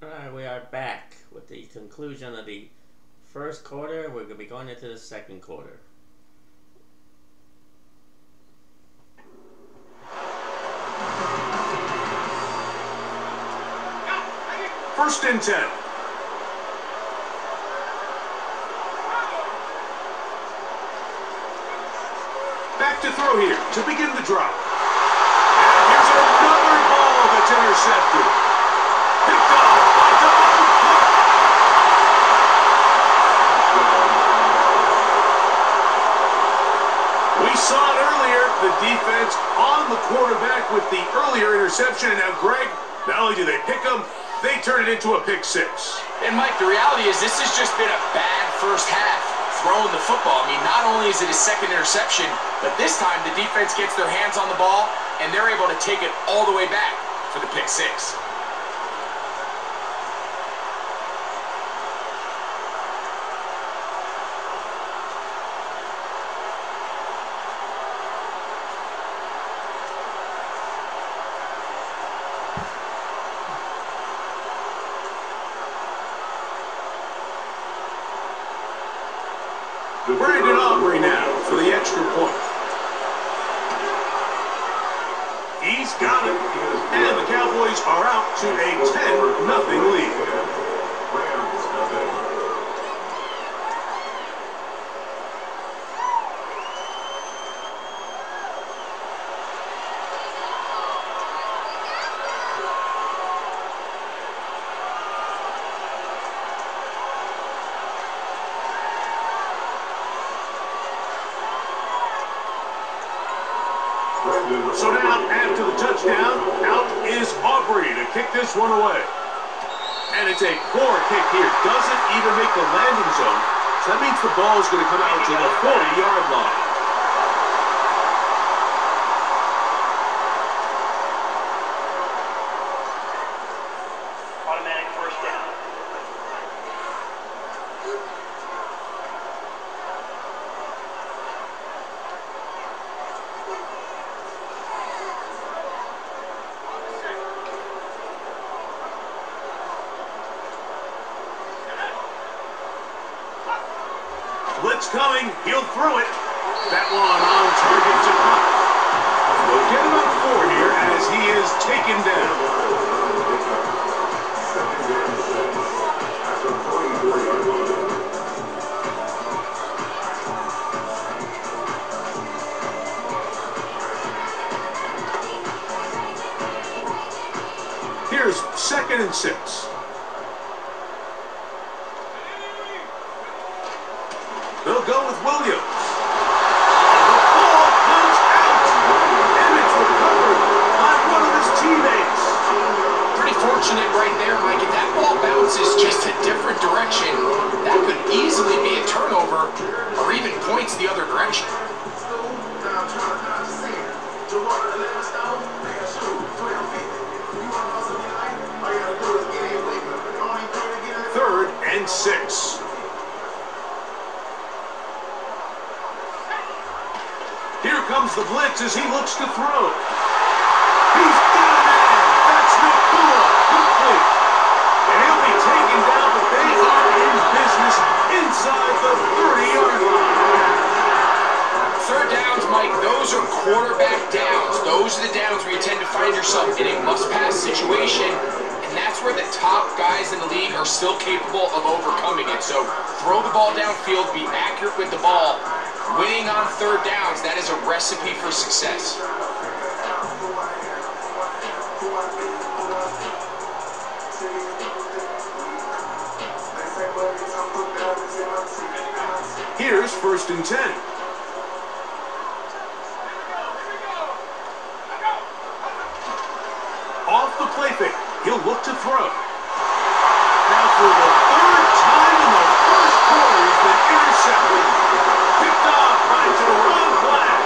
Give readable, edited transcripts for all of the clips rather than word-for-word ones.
Alright, we are back with the conclusion of the first quarter. We're going to be going into the second quarter. First and 10. Back to throw here to begin the drop. And here's another ball that's intercepted. Picked up by Devon Cook. We saw it earlier, the defense on the quarterback with the earlier interception. And now, Greg, not only do they pick him, they turn it into a pick six. And, Mike, the reality is this has just been a bad first half throwing the football. I mean, not only is it his second interception, but this time the defense gets their hands on the ball, and they're able to take it all the way back for the pick six. Brandon Aubrey now for the extra point. He's got it. And the Cowboys are out to a 10-0 lead. So now, after the touchdown, out is Aubrey to kick this one away. And it's a poor kick here. Doesn't even make the landing zone. So that means the ball is going to come out to the 40-yard line. Automatic first down. Blitz coming, he'll throw it. That one on target to Hunt. We'll get him on 4 here as he is taken down. Here's 2nd and 6. They'll go with Williams. The ball comes out, and it's recovered by one of his teammates. Pretty fortunate right there, Mike. If that ball bounces just a different direction, that could easily be a turnover or even points the other direction. 3rd and 6. Here comes the blitz as he looks to throw. He's got a man. That's Nakua. Complete. And he'll be taken down, but they are in business inside the 30-yard line. 3rd downs, Mike, those are quarterback downs. Those are the downs where you tend to find yourself in a must-pass situation, and that's where the top guys in the league are still capable of overcoming it. So throw the ball downfield, be accurate with the ball. Winning on 3rd downs, that is a recipe for success. Here's 1st and 10. Off the play fake, he'll look to throw. Now for the 3rd time in the first quarter, he's been intercepted. Picked off by Jerome Black.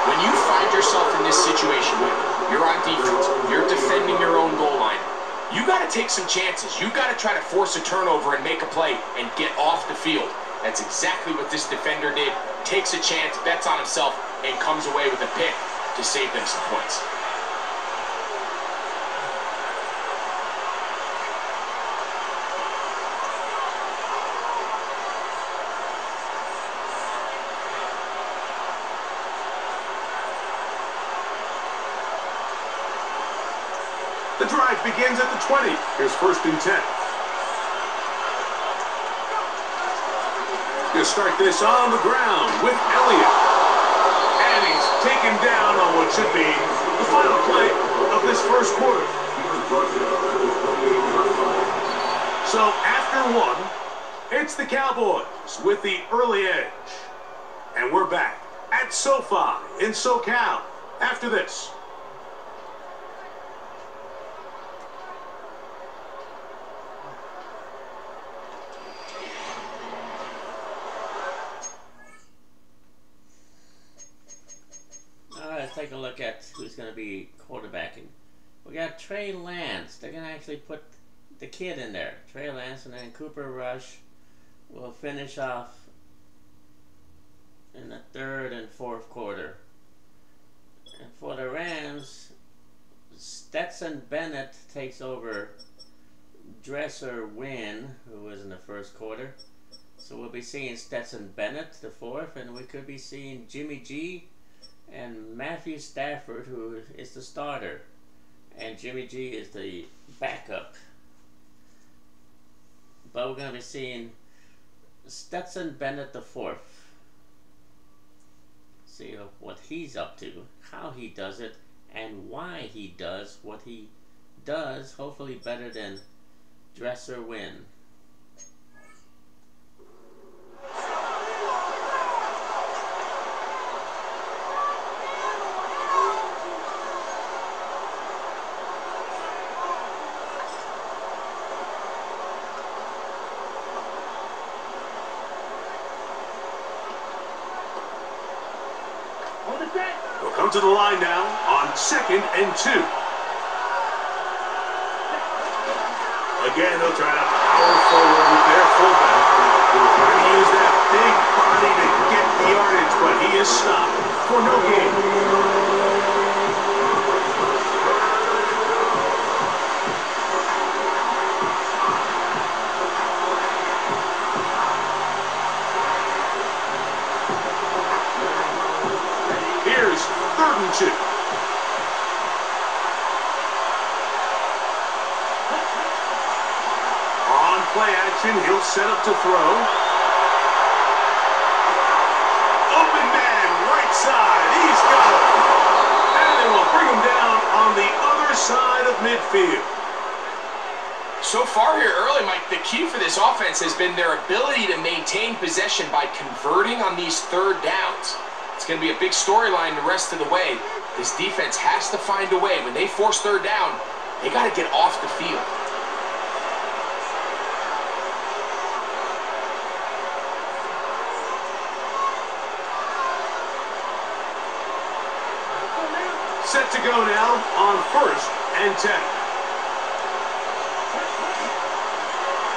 When you find yourself in this situation, you're on defense, you're defending your own goal line, you got to take some chances. You got to try to force a turnover and make a play and get off the field. That's exactly what this defender did. Takes a chance, bets on himself, and comes away with a pick to save them some points. drive begins at the 20. Here's 1st and 10. Gonna start this on the ground with Elliott. And he's taken down on what should be the final play of this first quarter. So after 1, it's the Cowboys with the early edge. And we're back at SoFi in SoCal after this. Let's take a look at who's going to be quarterbacking. We got Trey Lance. They're going to actually put the kid in there. Trey Lance, and then Cooper Rush will finish off in the 3rd and 4th quarter. And for the Rams, Stetson Bennett takes over Dresser Wynn, who was in the 1st quarter. So we'll be seeing Stetson Bennett, the 4th, and we could be seeing Jimmy G and Matthew Stafford, who is the starter, and Jimmy G is the backup. But we're going to be seeing Stetson Bennett the 4th. See what he's up to, how he does it, and why he does what he does, hopefully better than Dresser Wynn. We'll come to the line now on 2nd and 2. Again, they'll try to power forward with their fullback. Trying to use that big body to get the yardage, but he is stopped for no gain. Here's 3rd and 2. On play action, he'll set up to throw. Open man, right side, he's got it. And they will bring him down on the other side of midfield. So far here early, Mike, the key for this offense has been their ability to maintain possession by converting on these 3rd downs. It's going to be a big storyline the rest of the way. This defense has to find a way. When they force 3rd down, they got to get off the field. Set to go now on 1st and 10.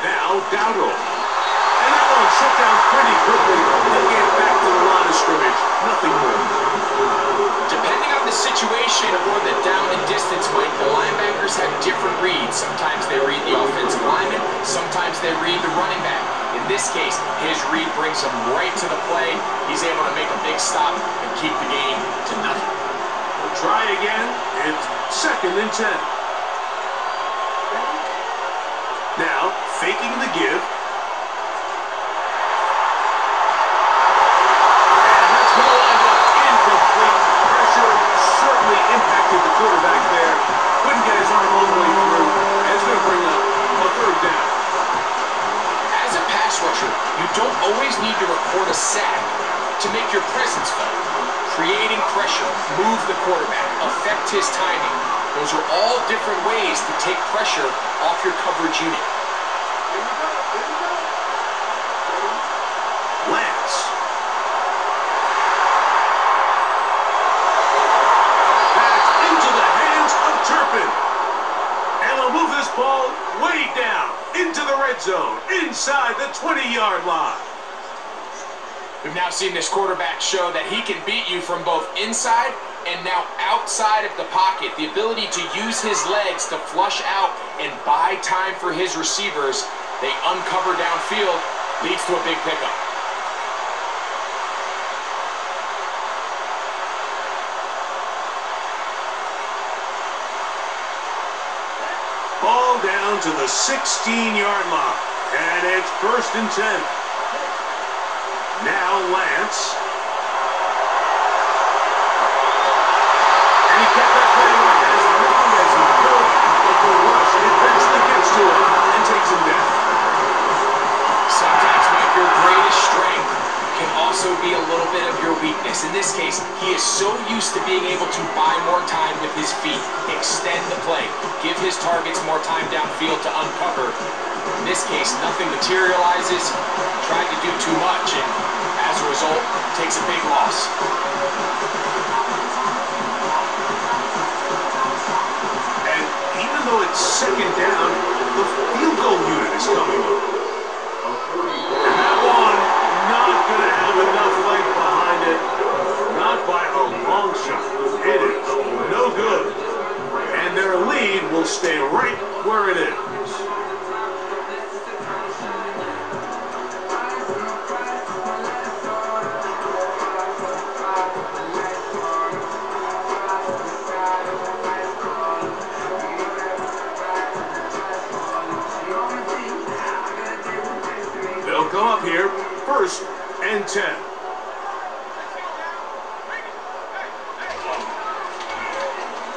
Now Dowdle. And that one shut down pretty quickly. They'll get back to the line of scrimmage. Nothing more. Depending on the situation or the down and distance, Mike, the linebackers have different reads. Sometimes they read the offensive lineman, sometimes they read the running back. In this case, his read brings him right to the play. He's able to make a big stop and keep the game to nothing. We'll try again. It's 2nd and 10. Now, faking the give. Impacted the quarterback there. Couldn't get his arm all the way through. And it's going to bring up a 3rd down. As a pass rusher, you don't always need to record a sack to make your presence felt. Creating pressure, move the quarterback, affect his timing. Those are all different ways to take pressure off your coverage unit. Lance. Turpin. And they'll move this ball way down into the red zone, inside the 20-yard line. We've now seen this quarterback show that he can beat you from both inside and now outside of the pocket. The ability to use his legs to flush out and buy time for his receivers. They uncover downfield, leads to a big pickup. Ball down to the 16-yard line. And it's 1st and 10. Now Lance. And he kept that play right as long as he could. But the rush eventually gets to him and takes him down. Sometimes, Mike, your greatest strength can also be a little bit of your weakness. In this case, he is so used to being able to buy more time with his feet, extend the play, give his targets more time downfield to uncover. In this case, nothing materializes, tried to do too much, and as a result, takes a big loss. And even though it's 2nd down, the field goal unit is coming up. And that one, not going to have enough leg behind it. Not by a long shot. It is no good. And their lead will stay right where it is. They'll come up here, 1st and 10.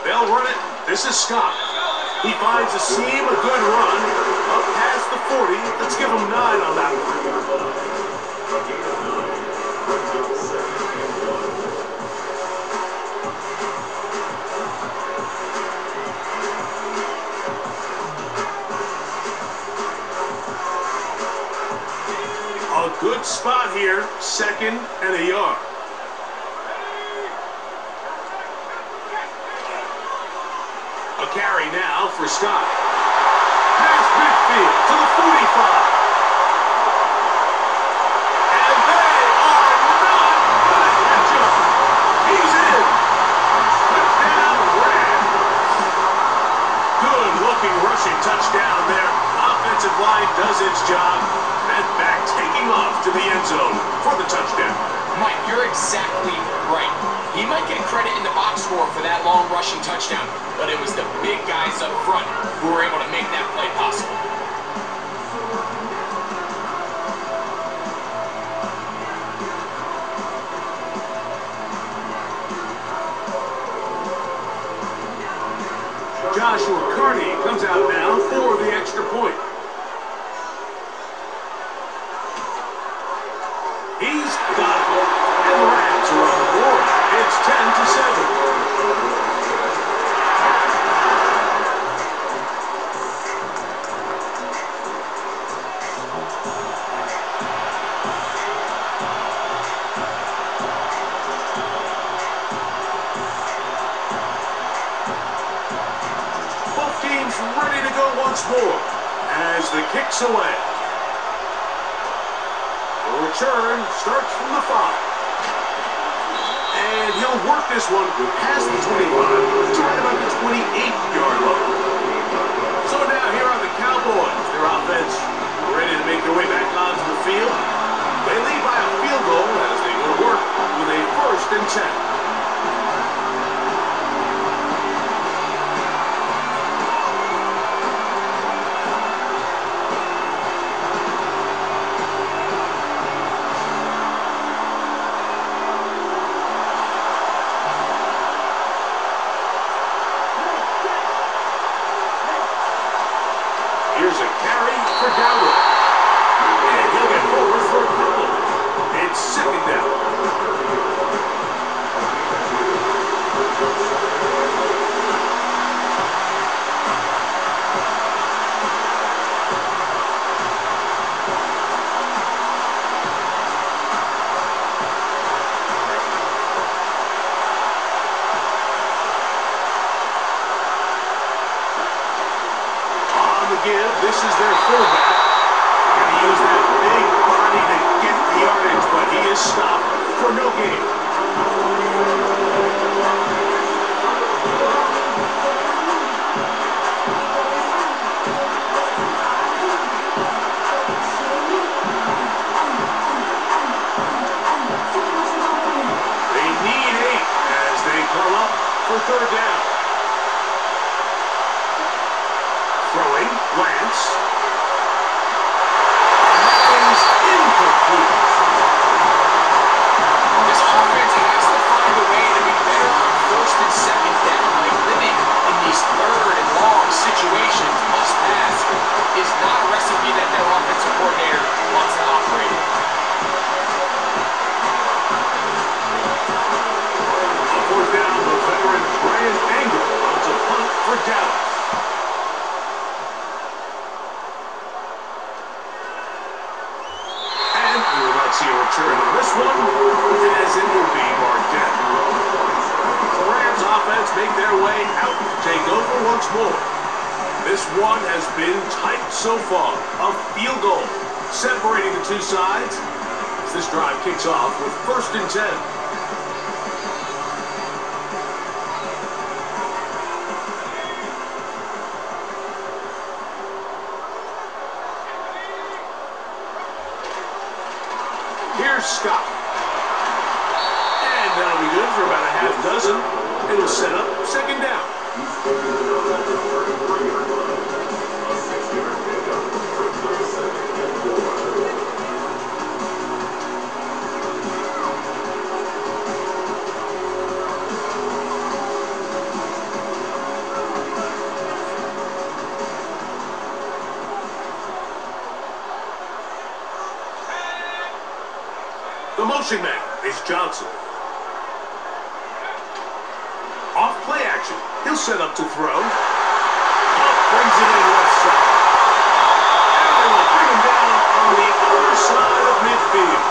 They'll run it. This is Scott. He finds a seam, a good run. Up past the 40. Let's give him 9 on that one. A good spot here, 2nd and a yard. A carry now for Scott. Past midfield to the 45. And they are not going to catch him. He's in. Touchdown, Rams. Good looking rushing touchdown there. Offensive line does its job. And back taking off to the end zone for the touchdown. Mike, you're exactly right. He might get credit in the box score for that long rushing touchdown, but it was the big guys up front who were able to make that play possible. Joshua Carney comes out now for the extra point. He's got it, and the Rams are on the board. It's 10-7. Both teams ready to go once more as the kick's away. Return starts from the 5. And he'll work this one past the 25 to right about the 28-yard line. So now here are the Cowboys. Their offense ready to make their way back onto the field. They lead by a field goal as they go to work with a 1st and 10. Here's a carry for Dowdle. And he'll get forward for a couple. It's 2nd down. This is their fullback. Going to use that big body to get the yardage, but he is stopped for no gain. They need 8 as they come up for 3rd down. From not a recipe that their offensive coordinator wants to operate in. On fourth down, the veteran Brian Angle runs a punt for Dallas. And we will not see a return on this one, as it will be marked down. The Rams offense make their way out to take over once more. This one has been tight so far. A field goal separating the two sides as this drive kicks off with 1st and 10. Here's Scott. And that'll be good for about a half dozen. It'll set up 2nd down. The motion man is Johnson. Off play action. He'll set up to throw. Huff brings it in left side. And they will bring him down on the other side of midfield.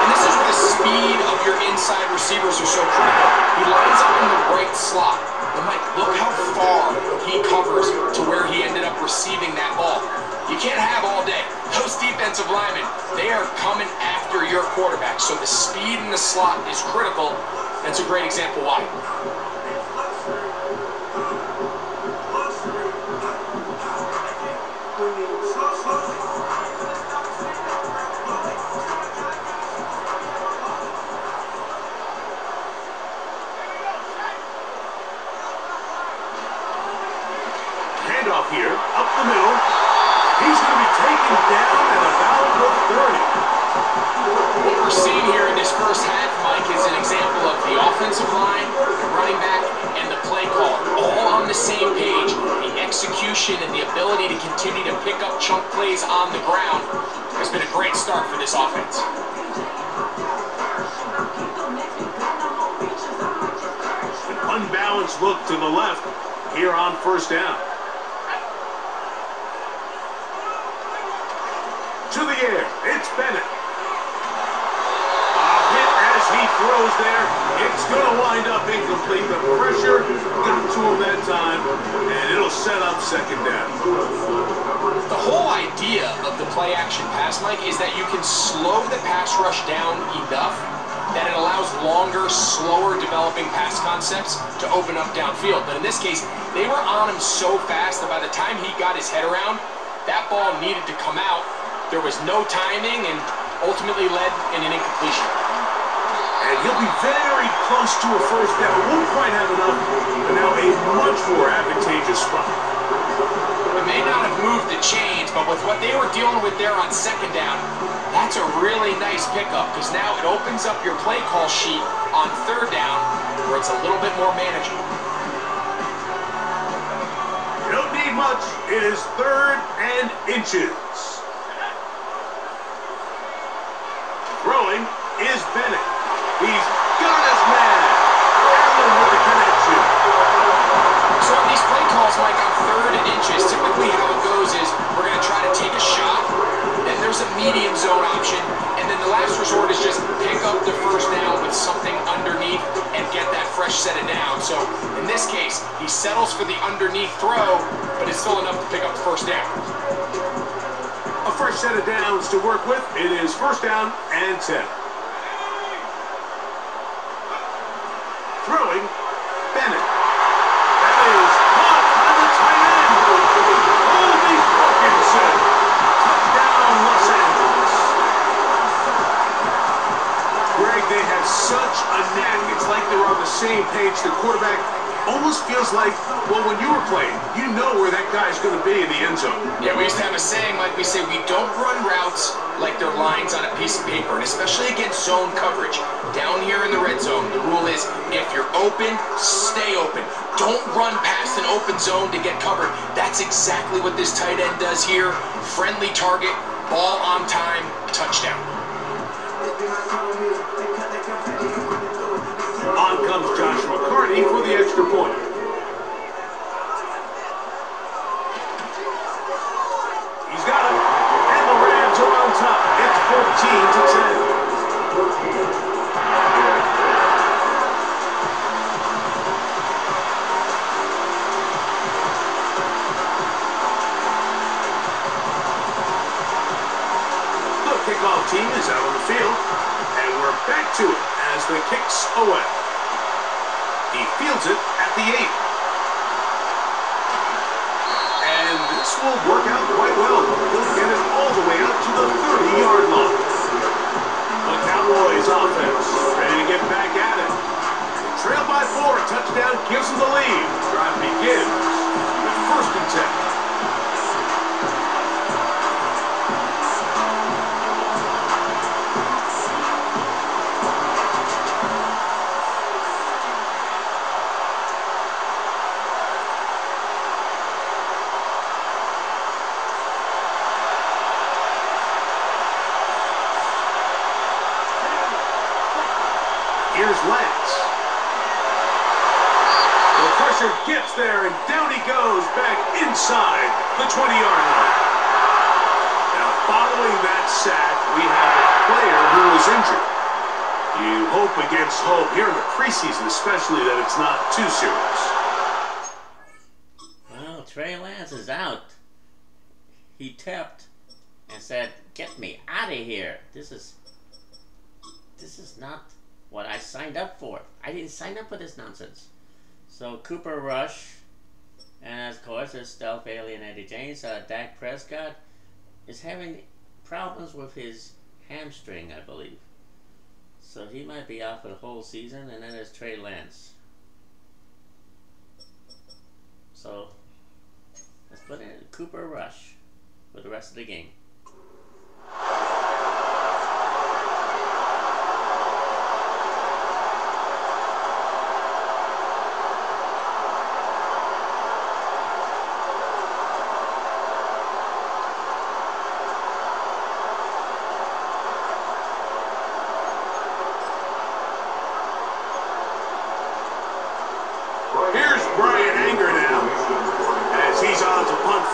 And this is where the speed of your inside receivers are so critical. He lines up in the right slot. But Mike, look how far he covers to where he ended up receiving that ball. You can't have all day. Those defensive linemen, they are coming after your quarterback. So the speed in the slot is critical. That's a great example why. Handoff here, up the middle. He's going to be taken down at about the 30. What we're seeing here in this first half, Mike, is an example of the offensive line, the running back, and the play call all on the same page. The execution and the ability to continue to pick up chunk plays on the ground has been a great start for this offense. An unbalanced look to the left here on 1st down. To the air, it's Bennett. A hit as he throws there. It's going to wind up incomplete. The pressure got to him that time, and it'll set up 2nd down. The whole idea of the play-action pass, Mike, is that you can slow the pass rush down enough that it allows longer, slower developing pass concepts to open up downfield. But in this case, they were on him so fast that by the time he got his head around, that ball needed to come out. There was no timing and ultimately led in an incompletion. And he'll be very close to a 1st down. Won't quite have enough, but now a much more advantageous spot. It may not have moved the chains, but with what they were dealing with there on 2nd down, that's a really nice pickup because now it opens up your play call sheet on 3rd down where it's a little bit more manageable. You don't need much. It is 3rd and inches. Throwing is Bennett. He's got his man. Allen with the connection. So on these play calls, Mike, on 3rd and inches, typically how it goes is we're going to try to take a shot, then there's a medium zone option, and then the last resort is just pick up the 1st down with something underneath and get that fresh set of down. So in this case, he settles for the underneath throw, but it's still enough to pick up the 1st down. A fresh set of downs to work with. It is 1st down and 10. Throwing, Bennett. That is caught by the tight end. Holy Parkinson. Touchdown, Los Angeles. Greg, they have such a knack. It's like they're on the same page. The quarterback almost feels like, well, when you were playing, you know where that guy's going to be in the end zone. Yeah, we used to have a saying, like we say, we don't run routes like they're lines on a piece of paper, and especially against zone coverage. Down here in the red zone, the rule is if you're open, stay open. Don't run past an open zone to get covered. That's That's exactly what this tight end does here. Friendly target, ball on time, touchdown. On comes Joshua Carney for the extra point. He's got him, and the Rams are on top. It's 14-10. Kickoff team is out on the field, and we're back to it as the kick's away. He fields it at the 8. And this will work out quite well. He'll get it all the way out to the 30-yard line. The Cowboys offense ready to get back at it. Trail by 4, touchdown gives them the lead. Drive begins with 1st and 10. Here's Lance. The pressure gets there, and down he goes back inside the 20-yard line. Now, following that sack, we have a player who is injured. You hope against hope here in the preseason, especially that it's not too serious. Well, Trey Lance is out. He tapped and said, "Get me out of here. This is not what I signed up for. I didn't sign up for this nonsense." So Cooper Rush, and of course there's Stealth Alien Eddie James. Dak Prescott is having problems with his hamstring, I believe. So he might be out for the whole season. And then there's Trey Lance. So let's put in Cooper Rush for the rest of the game.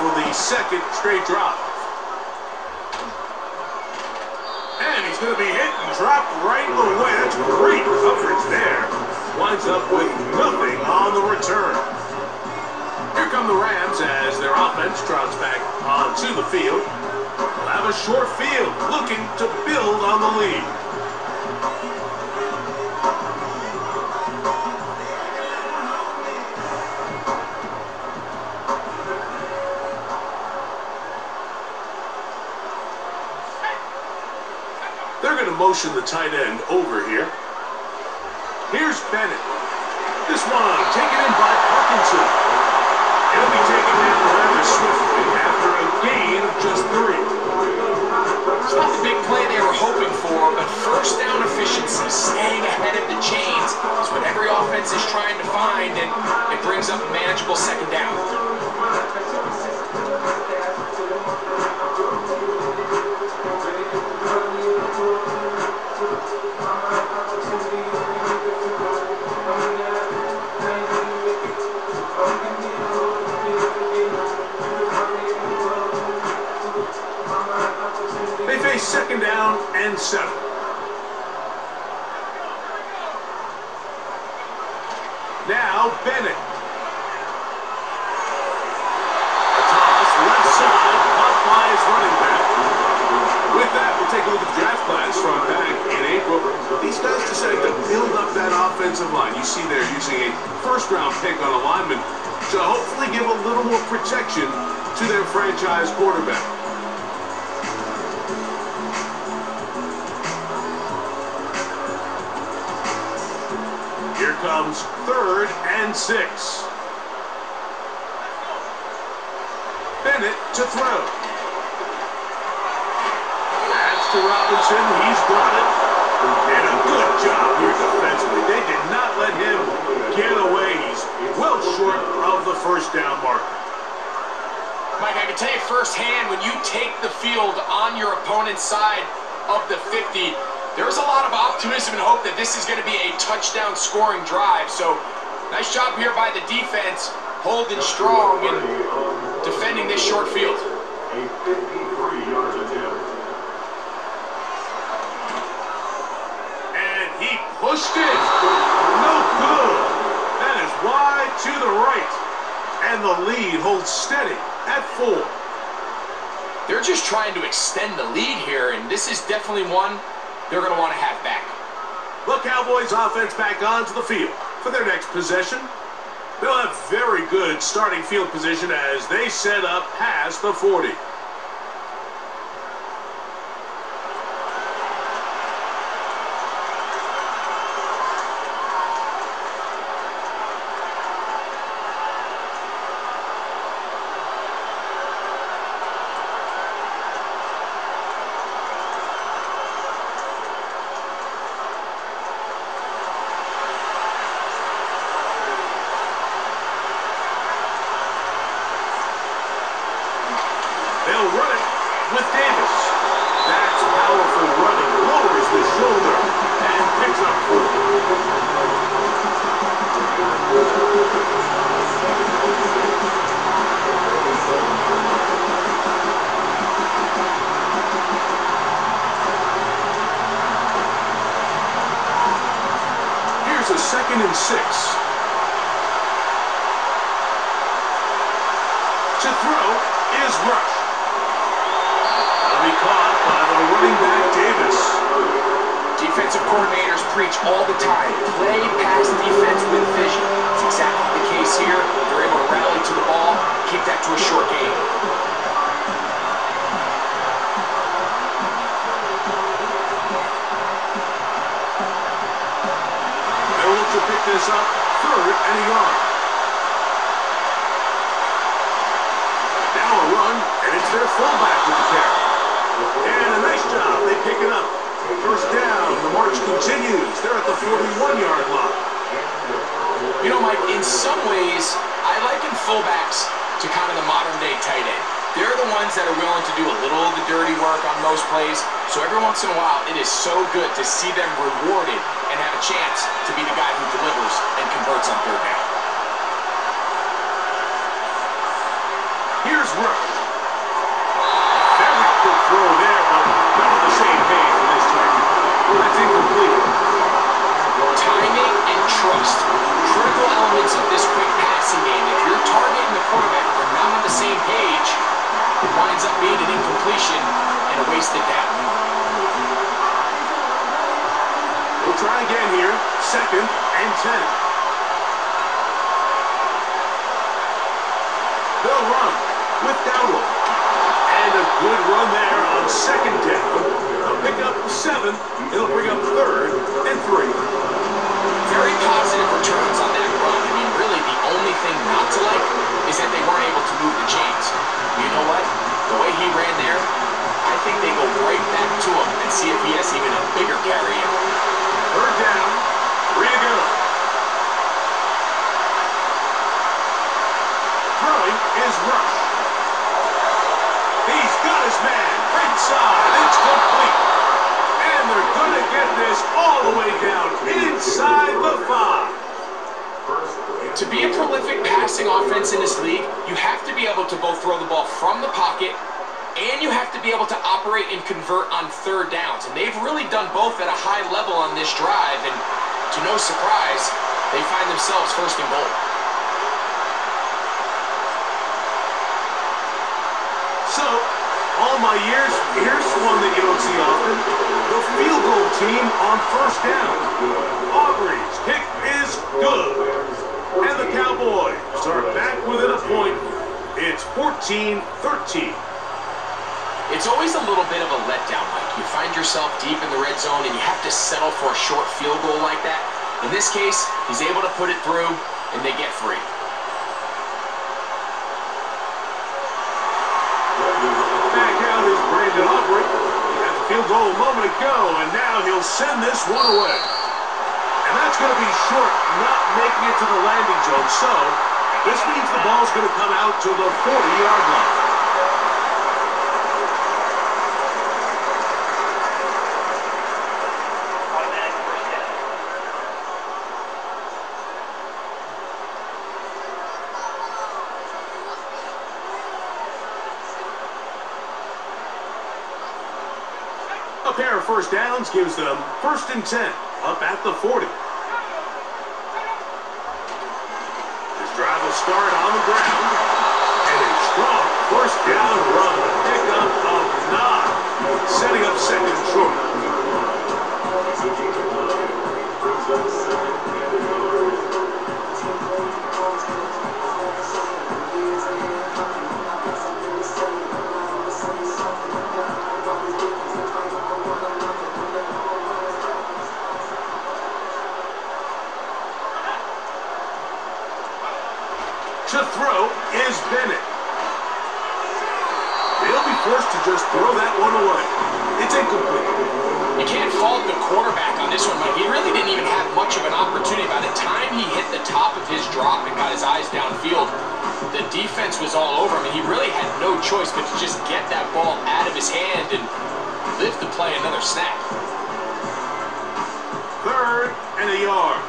For the second straight drop. And he's going to be hit and dropped right away. That's great coverage there. Winds up with nothing on the return. Here come the Rams as their offense trots back onto the field. They'll have a short field looking to build on the lead. They're going to motion the tight end over here. Here's Bennett. This one taken in by Parkinson. It'll be taken down rather swiftly after a gain of just 3. It's not the big play they were hoping for, but first down efficiency, staying ahead of the chains, is what every offense is trying to find, and it brings up a manageable 2nd down. They face 2nd down and 7. Now Bennett. A toss left side, caught by his running back. With that, we'll take a look at the draft class from back in April. These guys decided to build up that offensive line. You see they're using a 1st-round pick on a lineman to hopefully give a little more protection to their franchise quarterback. Here comes 3rd and 6. Bennett to throw. That's to Robinson. He's got it. And a good job here defensively. They did not let him get away. He's well short of the 1st down marker. Mike, I can tell you firsthand, when you take the field on your opponent's side of the 50, there's a lot of optimism and hope that this is going to be a touchdown scoring drive. So nice job here by the defense, holding strong and defending this short field. A 53-yard attempt. And he pushed it. No good. That is wide to the right. And the lead holds steady at 4. They're just trying to extend the lead here, and this is definitely one they're going to want to have back. The Cowboys offense back onto the field for their next possession. They'll have very good starting field position as they set up past the 40. They'll run it with Davis. That's powerful running. Lowers the shoulder and picks up 4. Here's a 2nd and 6. To throw is Rush. Be caught by the running back, Davis. Defensive coordinators preach all the time, play pass defense with vision. It's exactly the case here. They're able to rally to the ball, keep that to a short game. They'll look to pick this up, 3rd and a yard. Now a run, and it's their fullback with the carry. And a nice job. They pick it up. 1st down. The march continues. They're at the 41-yard line. You know, Mike, in some ways, I liken fullbacks to kind of the modern-day tight end. They're the ones that are willing to do a little of the dirty work on most plays. So every once in a while, it is so good to see them rewarded and have a chance to be the guy who delivers and converts on 3rd down. Here's Rush. Throw there, but not on the same page for this time. That's incomplete. Timing and trust, critical elements of this quick passing game. If your target and the quarterback are not on the same page, it winds up being an incompletion and a wasted down. We'll try again here. 2nd and 10. They'll run with Dowdle. And a good run there on 2nd down. They'll pick up 7. It'll bring up 3rd and 3. Very positive returns on that run. I mean, really, the only thing not to like is that they weren't able to move the chains. You know what? The way he ran there, I think they go right back to him and see if he has even a bigger carry in. 3rd down. 3 to go. Throwing is Rush. He's got his man. Right side. It's complete. And they're going to get this all the way down inside the 5. To be a prolific passing offense in this league, you have to be able to both throw the ball from the pocket and you have to be able to operate and convert on 3rd downs. And they've really done both at a high level on this drive. And to no surprise, they find themselves 1st and goal. So, all my years, here's one that you don't see often. The field goal team on 1st down. Aubrey's kick is good. And the Cowboys are back within a point. It's 14-13. It's always a little bit of a letdown, Mike. You find yourself deep in the red zone and you have to settle for a short field goal like that. In this case, he's able to put it through and they get free. Back out is Brandon Aubrey. He had the field goal a moment ago, and now he'll send this one away. And that's going to be short, not making it to the landing zone. So, this means the ball's going to come out to the 40-yard line. A pair of first downs gives them 1st and 10, up at the 40. This drive will start on the ground. And a strong first down run. Pickup of 9. Setting up 2nd and short. To throw is Bennett. They'll be forced to just throw that one away. It's incomplete. You can't fault the quarterback on this one, Mike. He really didn't even have much of an opportunity. By the time he hit the top of his drop and got his eyes downfield, the defense was all over him. He really had no choice but to just get that ball out of his hand and live to play another snap. 3rd and a yard.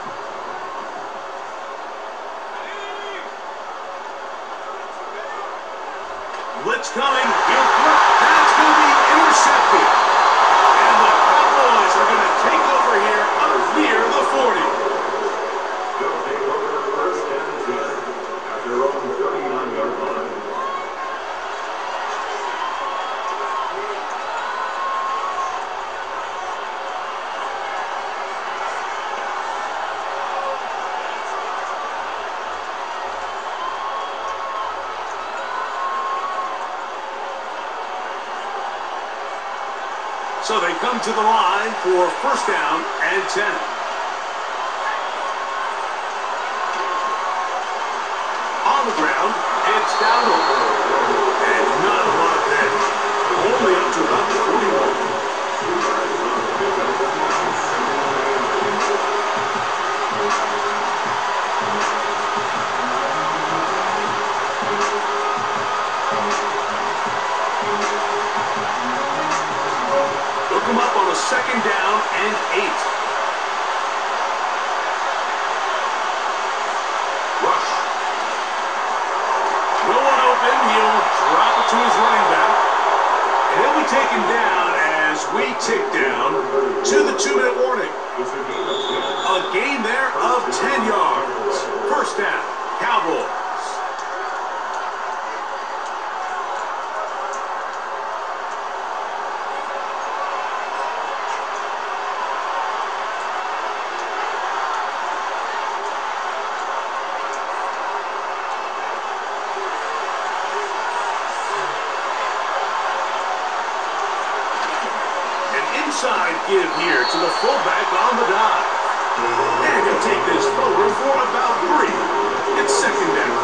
Blitz coming. He'll flip. That's going to be intercepted. And the Cowboys are going to take over here near the 40. They'll take over 1st and 10 at their own 39-yard line. So they come to the line for 1st down and 10. On the ground, it's Dowdle. And not a lot there. Only up to about the 41. Look him up on a 2nd down and 8. Rush. No one open. He'll drop it to his running back. And he'll be taken down as we tick down to the 2-minute warning. A gain there of 10 yards. 1st down, Cowboys. Inside give here to the fullback on the dive. And he'll take this forward for about 3. It's 2nd down.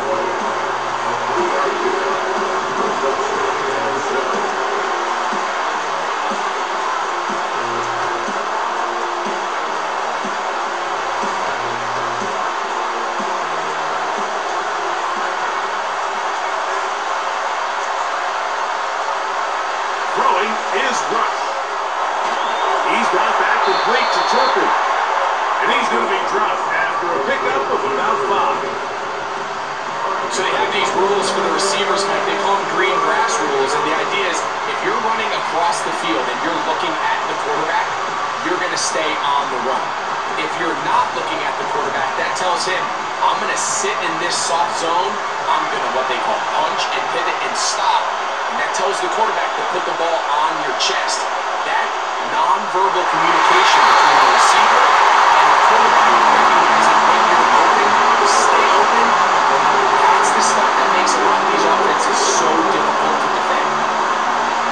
Throwing is Rush. He's got that complete to Turpin. And he's going to be dropped after a pickup of about 5. So they have these rules for the receivers, Mike. They call them green grass rules. And the idea is if you're running across the field and you're looking at the quarterback, you're going to stay on the run. If you're not looking at the quarterback, that tells him, I'm going to sit in this soft zone. I'm going to what they call punch and pivot and stop. And that tells the quarterback to put the ball on your chest. That non-verbal communication between the receiver and the quarterback, recognizing when you're open, stay open, that's the stuff that makes a lot of these offenses so difficult to defend.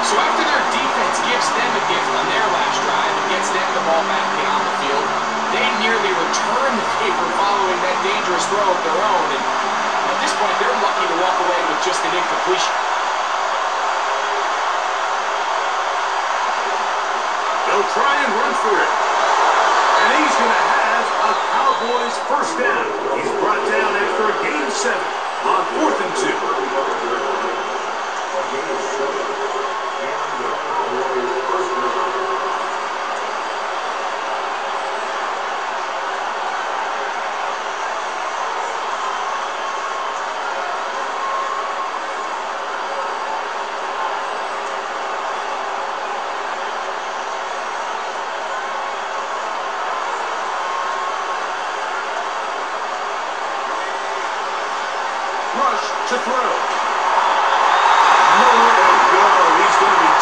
So after their defense gives them a gift on their last drive and gets them the ball back and on the field, they nearly return the favor following that dangerous throw of their own, and at this point they're lucky to walk away with just an incompletion. They'll try and run for it. And he's going to have a Cowboys 1st down. He's brought down after a gain of 7 on 4th and 2.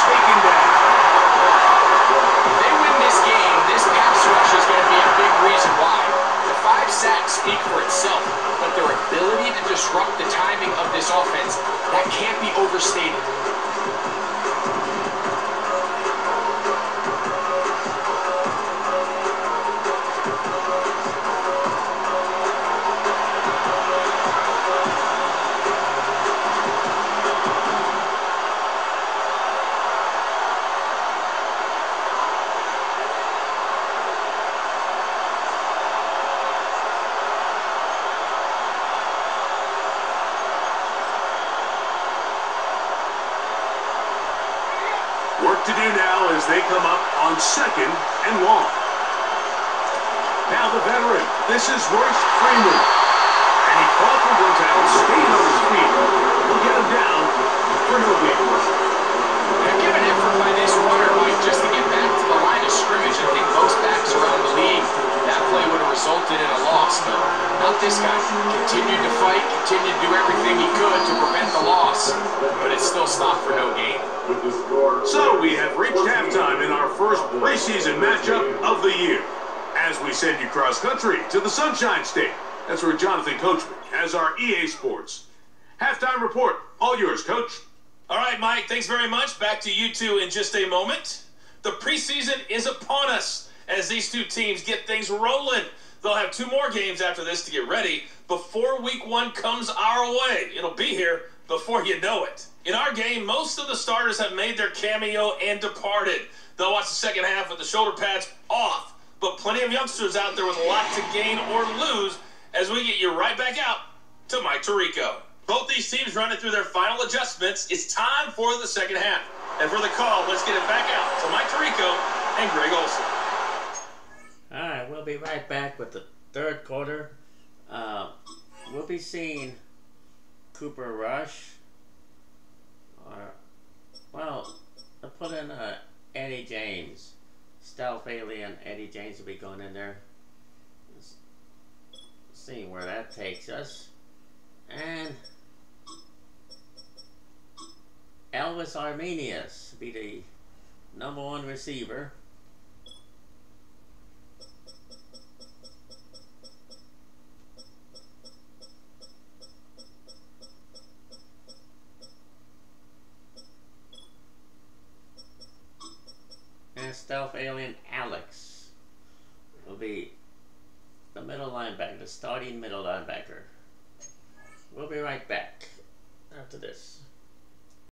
taken down. If they win this game, this pass rush is going to be a big reason why. The 5 sacks speak for itself, but their ability to disrupt the timing of this offense, that can't be overstated. Work to do now as they come up on 2nd and 1. Now the veteran, this is Royce Freeman. And he fought for one tackle, stayed on his feet. He'll get him down for no gain. Yeah, give an effort by this runner, Mike, just to get back to the line of scrimmage. I think most backs around the league, that play would have resulted in a loss, but not this guy. Continued to fight, continued to do everything he could to prevent the loss, but it still stopped for no gain. So we have reached halftime in our first preseason matchup of the year. As we send you cross country to the Sunshine State. That's where Jonathan Coachman has our EA Sports halftime report. All yours, Coach. All right, Mike, thanks very much. Back to you two in just a moment. The preseason is upon us as these two teams get things rolling. They'll have 2 more games after this to get ready before week 1 comes our way. It'll be here before you know it. In our game, most of the starters have made their cameo and departed. They'll watch the second half with the shoulder pads off, but plenty of youngsters out there with a lot to gain or lose as we get you right back out to Mike Tirico. Both these teams running through their final adjustments. It's time for the second half. And for the call, let's get it back out to Mike Tirico and Greg Olson. All right, we'll be right back with the 3rd quarter. We'll be seeing Cooper Rush. Well, I'll put in Eddie James. Stealth Alien Eddie James will be going in there. See where that takes us. And Elvis Armenius be the #1 receiver. And Stealth Alien Alex will be the middle linebacker, the starting middle linebacker. We'll be right back after this.